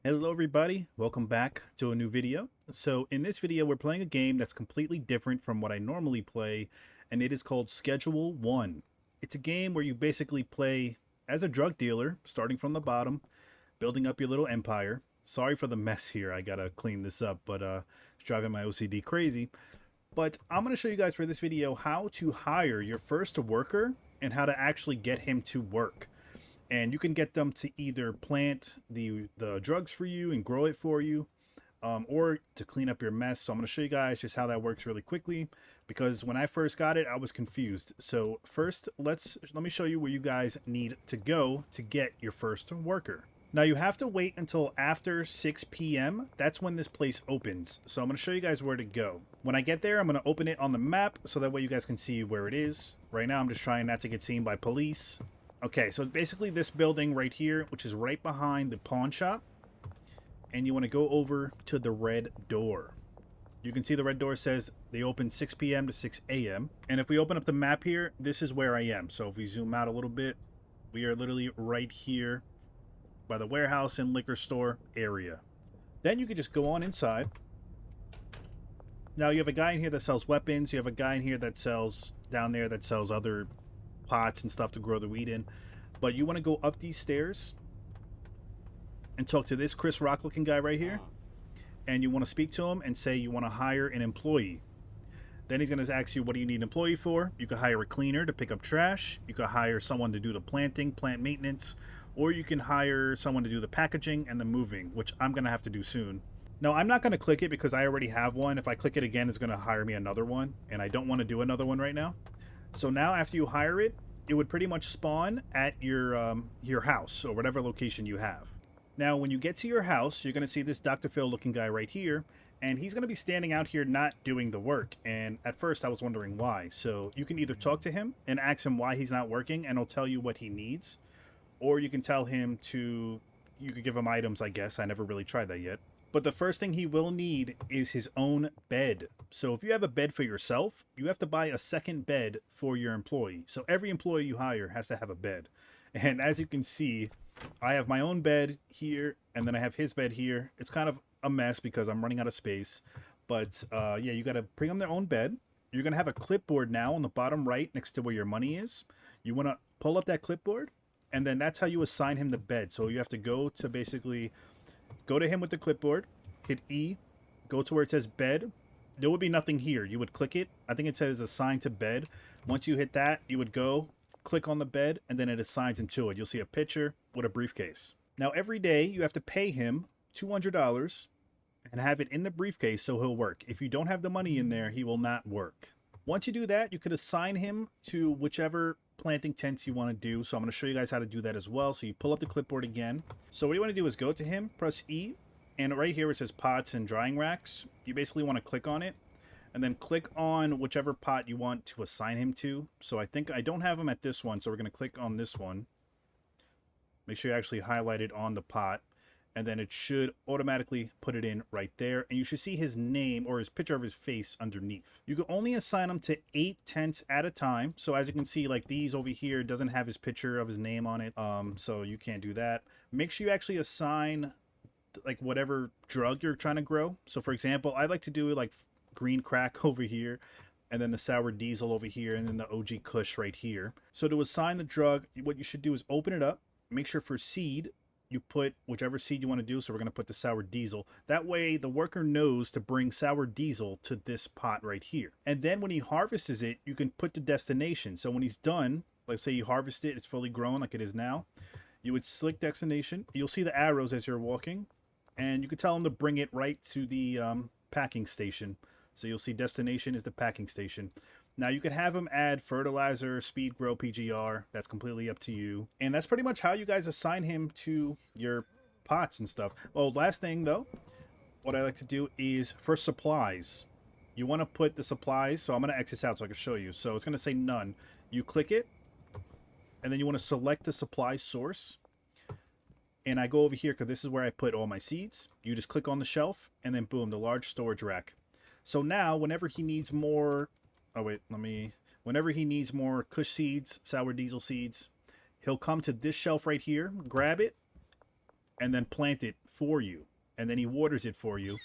Hello everybody, welcome back to a new video. So in this video we're playing a game that's completely different from what I normally play, and it is called Schedule 1. It's a game where you basically play as a drug dealer, starting from the bottom, building up your little empire. Sorry for the mess here, I gotta clean this up, but it's driving my OCD crazy. But I'm going to show you guys for this video how to hire your first worker and how to actually get him to work. And you can get them to either plant the drugs for you and grow it for you, or to clean up your mess. So I'm going to show you guys just how that works really quickly, because when I first got it, I was confused. So first, let me show you where you guys need to go to get your first worker. Now you have to wait until after 6 p.m. That's when this place opens. So I'm going to show you guys where to go. When I get there, I'm going to open it on the map so that way you guys can see where it is. Right now, I'm just trying not to get seen by police. Okay, so basically this building right here, which is right behind the pawn shop, and you want to go over to the red door. You can see the red door says they open 6 p.m. to 6 a.m. And if we open up the map here, this is where I am. So if we zoom out a little bit, we are literally right here by the warehouse and liquor store area. Then you can just go on inside. Now you have a guy in here that sells weapons. You have a guy in here that sells down there that sells other pots and stuff to grow the weed in. But you want to go up these stairs and talk to this Chris Rock looking guy right here. And you want to speak to him and say you want to hire an employee. Then he's going to ask you, what do you need an employee for? You can hire a cleaner to pick up trash. You can hire someone to do the planting, plant maintenance. Or you can hire someone to do the packaging and the moving, which I'm going to have to do soon. No, I'm not going to click it because I already have one. If I click it again, it's going to hire me another one. And I don't want to do another one right now. So now after you hire it, it would pretty much spawn at your house or whatever location you have. Now, when you get to your house, you're going to see this Dr. Phil looking guy right here. And he's going to be standing out here not doing the work. And at first I was wondering why. So you can either talk to him and ask him why he's not working, and he'll tell you what he needs. Or you can tell him to, you could give him items, I guess. I never really tried that yet. But the first thing he will need is his own bed. So if you have a bed for yourself, you have to buy a second bed for your employee. So every employee you hire has to have a bed. And as you can see, I have my own bed here, and then I have his bed here. It's kind of a mess because I'm running out of space. But yeah, you got to bring them their own bed. You're going to have a clipboard now on the bottom right next to where your money is. You want to pull up that clipboard, and then that's how you assign him the bed. So you have to go to basically go to him with the clipboard, hit E, go to where it says bed. There would be nothing here. You would click it. I think it says assign to bed. Once you hit that, you would go click on the bed, and then it assigns him to it. You'll see a picture with a briefcase. Now every day you have to pay him $200 and have it in the briefcase so he'll work. If you don't have the money in there, he will not work. Once you do that, you could assign him to whichever planting tents you want to do. So I'm going to show you guys how to do that as well. So you pull up the clipboard again. So what you want to do is go to him, press E, and right here it says pots and drying racks. You basically want to click on it and then click on whichever pot you want to assign him to. So I think I don't have him at this one, so we're going to click on this one. Make sure you actually highlight it on the pot, and then it should automatically put it in right there. And you should see his name or his picture of his face underneath. You can only assign him to 8 tents at a time. So as you can see, like these over here doesn't have his picture of his name on it. So you can't do that. Make sure you actually assign like whatever drug you're trying to grow. So for example, I like to do like green crack over here, and then the sour diesel over here, and then the OG Kush right here. So to assign the drug, what you should do is open it up. Make sure for seed, you put whichever seed you want to do. So we're going to put the sour diesel. That way the worker knows to bring sour diesel to this pot right here. And then when he harvests it, you can put the destination. So when he's done, let's say you harvest it, it's fully grown like it is now. You would select destination. You'll see the arrows as you're walking. And you could tell him to bring it right to the packing station. So you'll see destination is the packing station. Now you could have them add fertilizer, speed grow, PGR. That's completely up to you. And that's pretty much how you guys assign him to your pots and stuff. Well, last thing though, what I like to do is for supplies. You want to put the supplies. So I'm going to X this out so I can show you. So it's going to say none. You click it, and then you want to select the supply source. And I go over here because this is where I put all my seeds. You just click on the shelf, and then boom, the large storage rack. So now, whenever he needs more, whenever he needs more Kush seeds, sour diesel seeds, he'll come to this shelf right here, grab it, and then plant it for you, and then he waters it for you,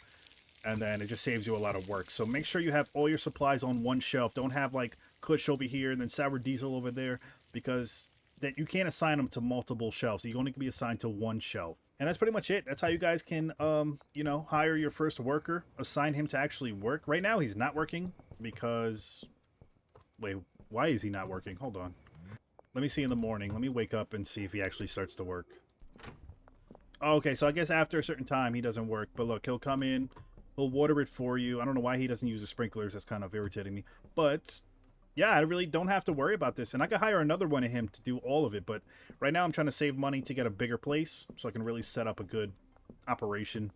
and then it just saves you a lot of work. So make sure you have all your supplies on one shelf. Don't have like Kush over here and then Sour Diesel over there, because that you can't assign them to multiple shelves. You only can be assigned to one shelf. And that's pretty much it. That's how you guys can, you know, hire your first worker, assign him to actually work. Right now, he's not working because... Wait, why is he not working? Hold on. Let me see in the morning. Let me wake up and see if he actually starts to work. Oh, okay, so I guess after a certain time, he doesn't work. But look, he'll come in, he'll water it for you. I don't know why he doesn't use the sprinklers. That's kind of irritating me. But... yeah, I really don't have to worry about this. And I could hire another one of him to do all of it. But right now I'm trying to save money to get a bigger place so I can really set up a good operation.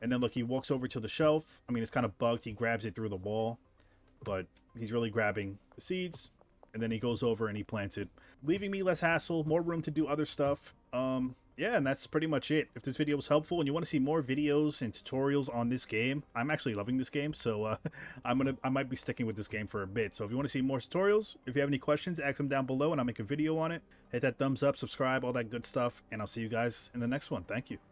And then look, he walks over to the shelf. I mean, it's kind of bugged. He grabs it through the wall. But he's really grabbing the seeds. And then he goes over and he plants it, leaving me less hassle, more room to do other stuff. Yeah, and that's pretty much it. If this video was helpful and you want to see more videos and tutorials on this game, I'm actually loving this game, so I might be sticking with this game for a bit. So if you want to see more tutorials, if you have any questions, ask them down below and I'll make a video on it. Hit that thumbs up, subscribe, all that good stuff, and I'll see you guys in the next one. Thank you.